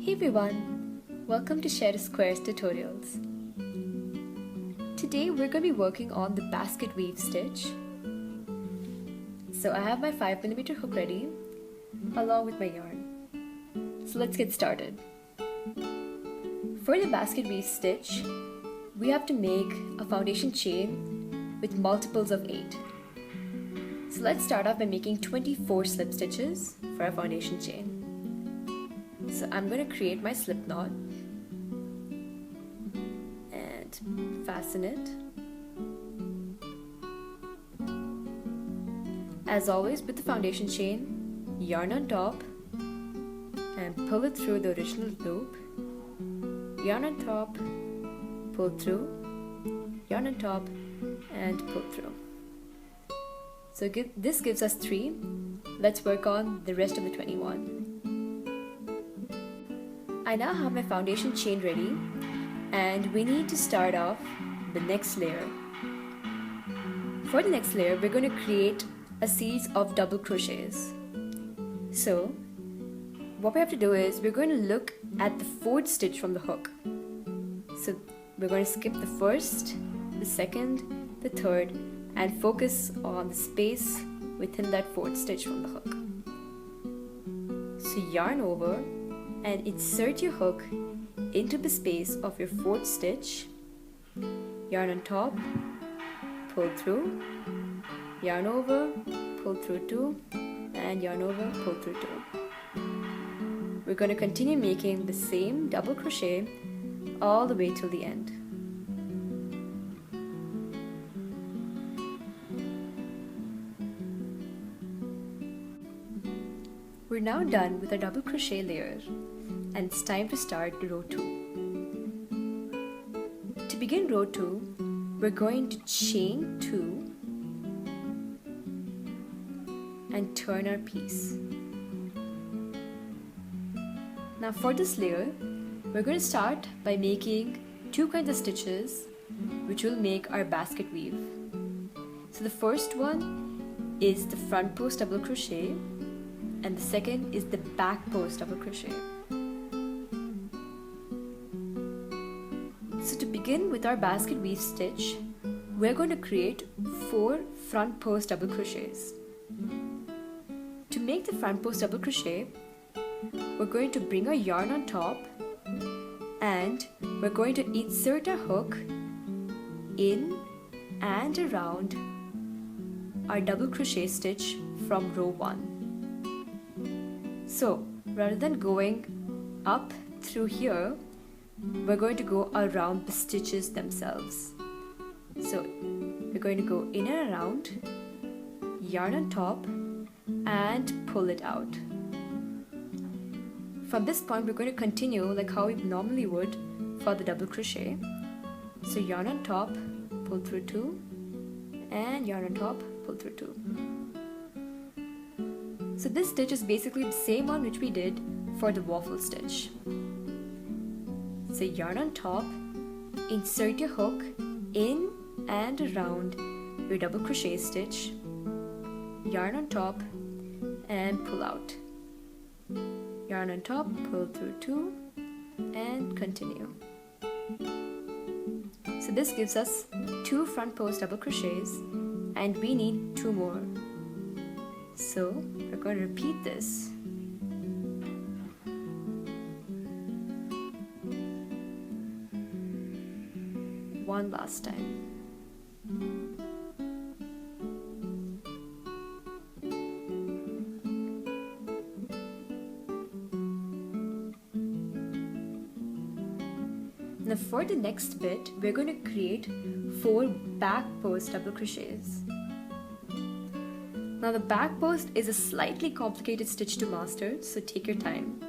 Hey everyone, welcome to Share Squares Tutorials. Today we're going to be working on the Basketweave stitch. So I have my 5mm hook ready along with my yarn. So let's get started. For the Basketweave stitch, we have to make a foundation chain with multiples of 8. So let's start off by making 24 slip stitches for our foundation chain. So I'm going to create my slip knot and fasten it. As always with the foundation chain, yarn on top and pull it through the original loop. Yarn on top, pull through, yarn on top and pull through. So this gives us 3. Let's work on the rest of the 21. I now have my foundation chain ready and we need to start off the next layer. For the next layer, we're going to create a series of double crochets. So what we have to do is we're going to look at the 4th stitch from the hook. So we're going to skip the 1st, the 2nd, the 3rd and focus on the space within that 4th stitch from the hook. So yarn over and insert your hook into the space of your 4th stitch, yarn on top, pull through, yarn over, pull through 2 and yarn over, pull through 2. We're going to continue making the same double crochet all the way till the end. We're now done with our double crochet layer and it's time to start row 2. To begin row 2, we're going to chain 2 and turn our piece. Now for this layer, we're going to start by making 2 kinds of stitches which will make our basket weave. So the first one is the front post double crochet and the second is the back post double crochet. So to begin with our basket weave stitch, we're going to create 4 front post double crochets. To make the front post double crochet, we're going to bring our yarn on top and we're going to insert our hook in and around our double crochet stitch from row 1. So rather than going up through here, we're going to go around the stitches themselves. So we're going to go in and around, yarn on top and pull it out. From this point we're going to continue like how we normally would for the double crochet. So yarn on top, pull through 2 and yarn on top, pull through 2. So this stitch is basically the same one which we did for the waffle stitch. So yarn on top, insert your hook in and around your double crochet stitch, yarn on top and pull out. Yarn on top, pull through 2 and continue. So this gives us 2 front post double crochets and we need 2 more. So we're going to repeat this. One last time. Now for the next bit, we're going to create 4 back post double crochets. Now the back post is a slightly complicated stitch to master, so take your time.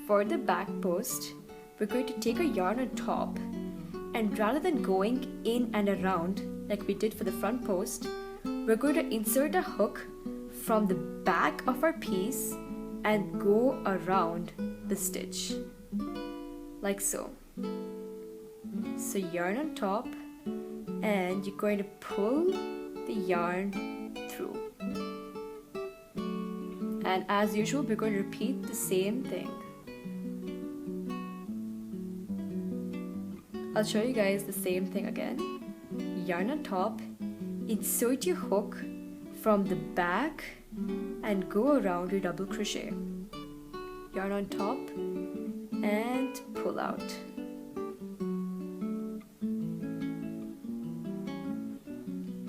For the back post, we're going to take our yarn on top and rather than going in and around like we did for the front post, we're going to insert a hook from the back of our piece and go around the stitch, like so. So yarn on top and you're going to pull the yarn through. And as usual, we're going to repeat the same thing. I'll show you guys the same thing again. Yarn on top, insert your hook from the back and go around your double crochet. Yarn on top and pull out.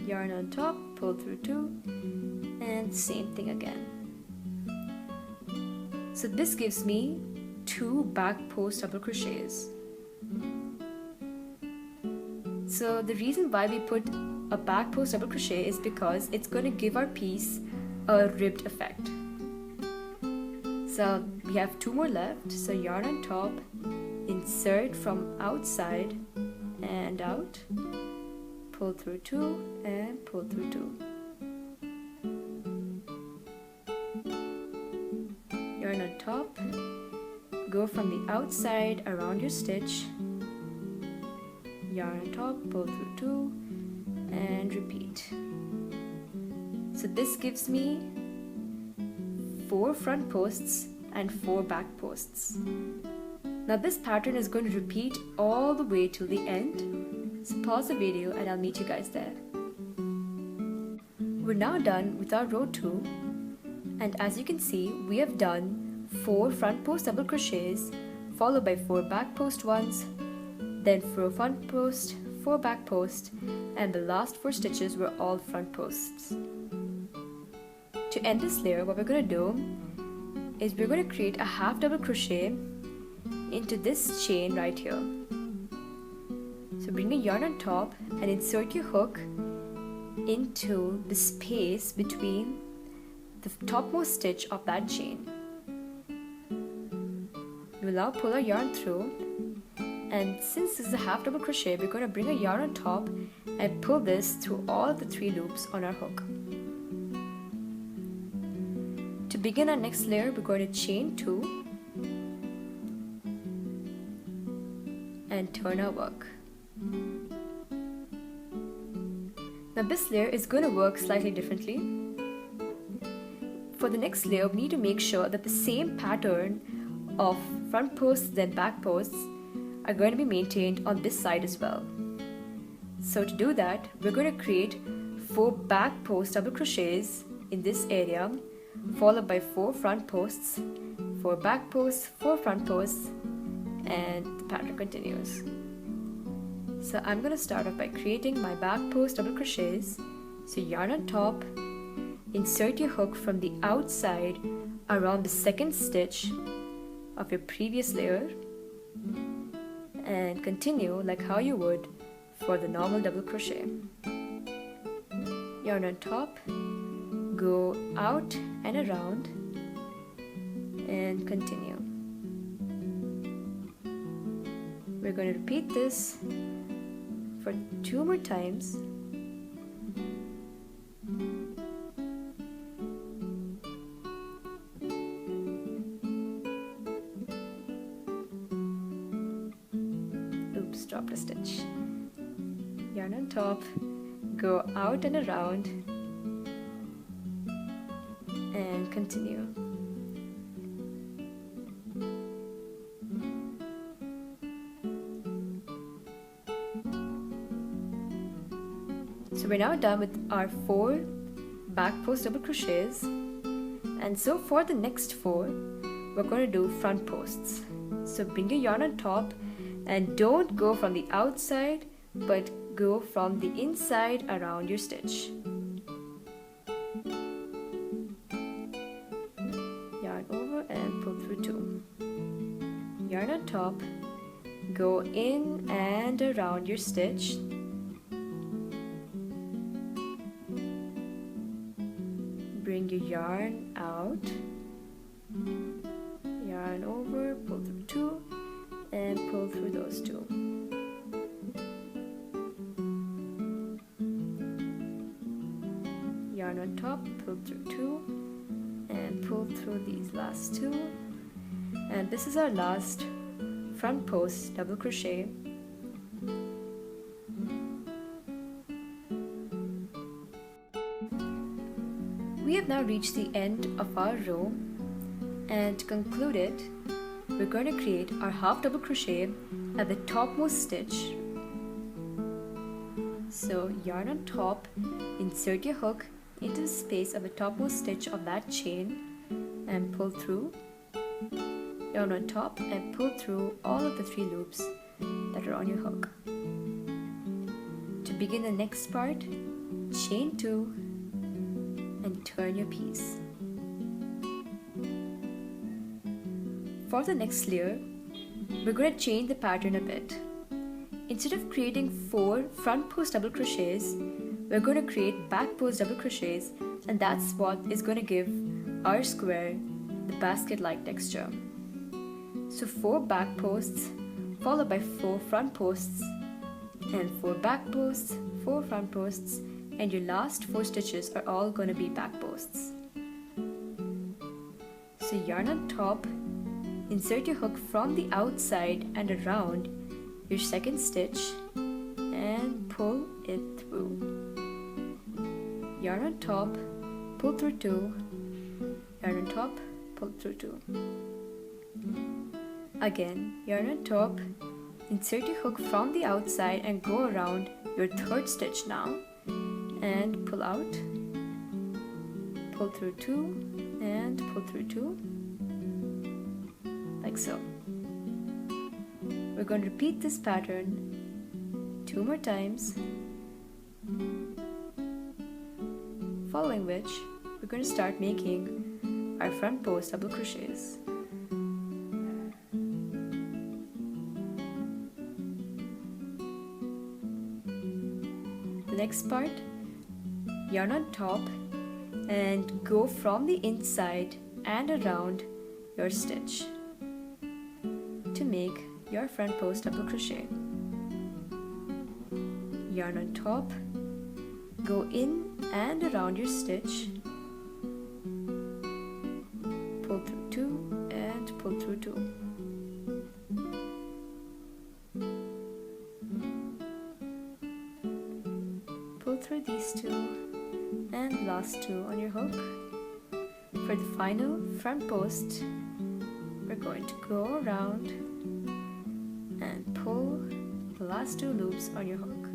Yarn on top, pull through 2, and same thing again. So this gives me 2 back post double crochets. So the reason why we put a back post double crochet is because it's going to give our piece a ribbed effect. So we have 2 more left. So yarn on top, insert from outside and out, pull through 2 and pull through 2. Yarn on top, go from the outside around your stitch, yarn on top, pull through 2 and repeat. So this gives me 4 front posts and 4 back posts. Now this pattern is going to repeat all the way till the end. So pause the video and I'll meet you guys there. We're now done with our row 2, and as you can see, we have done 4 front post double crochets followed by 4 back post ones, then 4 front post, 4 back post, and the last 4 stitches were all front posts. To end this layer, what we're going to do is we're going to create a half double crochet into this chain right here. So bring the yarn on top and insert your hook into the space between the topmost stitch of that chain. We'll now pull our yarn through, and since this is a half double crochet, we're going to bring a yarn on top and pull this through all the 3 loops on our hook. To begin our next layer, we're going to chain 2 and turn our work. Now this layer is going to work slightly differently. For the next layer, we need to make sure that the same pattern of front posts then back posts are going to be maintained on this side as well. So to do that, we're going to create 4 back post double crochets in this area, followed by 4 front posts, 4 back posts, 4 front posts, and the pattern continues. So I'm going to start off by creating my back post double crochets. So yarn on top, insert your hook from the outside around the second stitch of your previous layer, and continue like how you would for the normal double crochet. Yarn on top, go out and around, and continue. We're going to repeat this for 2 more times. Oops, dropped a stitch. Yarn on top, go out and around, and continue. So we're now done with our 4 back post double crochets, and so for the next 4 we're going to do front posts. So bring your yarn on top and don't go from the outside but go from the inside around your stitch. Yarn over and pull through 2. Yarn on top, go in and around your stitch. Bring your yarn out, yarn over, pull through 2, and pull through those 2. Yarn on top, pull through 2, and pull through these last 2. And this is our last front post double crochet. We have now reached the end of our row, and to conclude it, we're going to create our half double crochet at the topmost stitch So yarn on top, insert your hook into the space of the topmost stitch of that chain and pull through. Yarn on top and pull through all of the 3 loops that are on your hook. To begin the next part, chain 2 and turn your piece. For the next layer, we're going to change the pattern a bit. Instead of creating 4 front post double crochets, we're going to create back post double crochets, and that's what is going to give our square the basket-like texture. So 4 back posts followed by 4 front posts and 4 back posts, 4 front posts, and your last 4 stitches are all going to be back posts. So yarn on top, insert your hook from the outside and around your second stitch and pull it through. Yarn on top, pull through 2, yarn on top, pull through 2. Again, yarn on top, insert your hook from the outside and go around your third stitch now and pull out, pull through 2 and pull through 2, like so. We're going to repeat this pattern 2 more times, following which we're going to start making our front post double crochets. The next part, yarn on top and go from the inside and around your stitch to make your front post double crochet. Yarn on top, go in and around your stitch, pull through 2 and pull through 2. Pull through these 2 and last 2 on your hook. For the final front post, we're going to go around and pull the last 2 loops on your hook.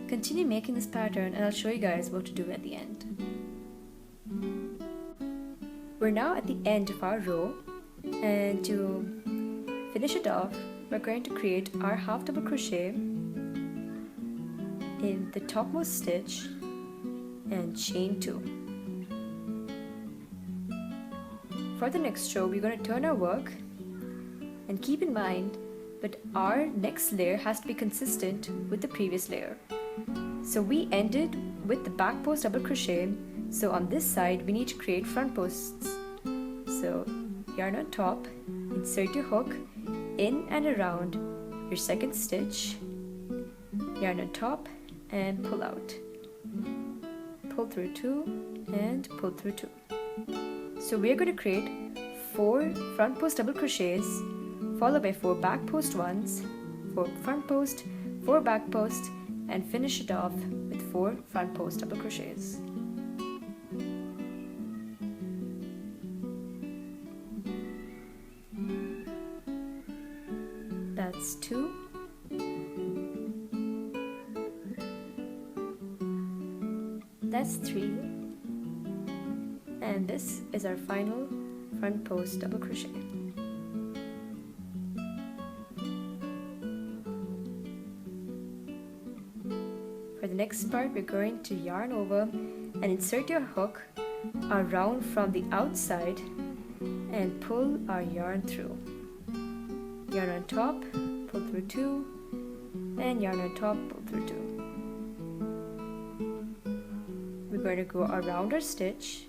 Continue making this pattern and I'll show you guys what to do at the end. We're now at the end of our row, and to finish it off, we're going to create our half double crochet in the topmost stitch and chain 2. For the next row, we're going to turn our work, and keep in mind that our next layer has to be consistent with the previous layer. So we ended with the back post double crochet, so on this side we need to create front posts. So yarn on top, insert your hook in and around your second stitch, yarn on top and pull out, pull through 2 and pull through 2. So we are going to create 4 front post double crochets followed by 4 back post ones, 4 front post, 4 back post, and finish it off with 4 front post double crochets. That's 2. That's 3. And this is our final front post double crochet. For the next part, we're going to yarn over and insert your hook around from the outside and pull our yarn through. Yarn on top, pull through 2, and yarn on top, pull through 2. We're going to go around our stitch,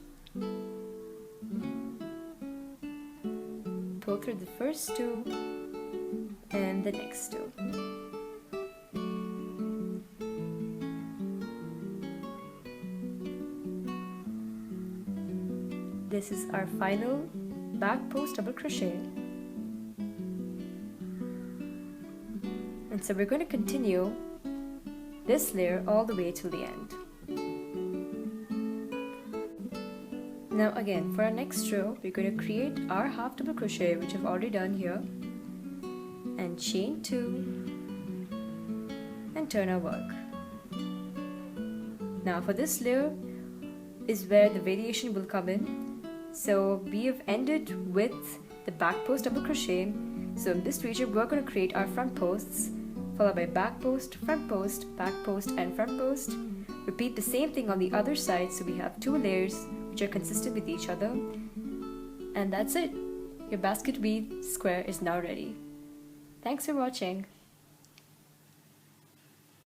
pull through the first 2 and the next 2. This is our final back post double crochet. And so we're going to continue this layer all the way till the end. Now again, for our next row, we're going to create our half double crochet, which I've already done here, and chain 2 and turn our work. Now for this layer is where the variation will come in. So we have ended with the back post double crochet. So in this region we're going to create our front posts, followed by back post, back post, and front post. Repeat the same thing on the other side, so we have 2 layers which are consistent with each other. And that's it. Your basket weave square is now ready. Thanks for watching.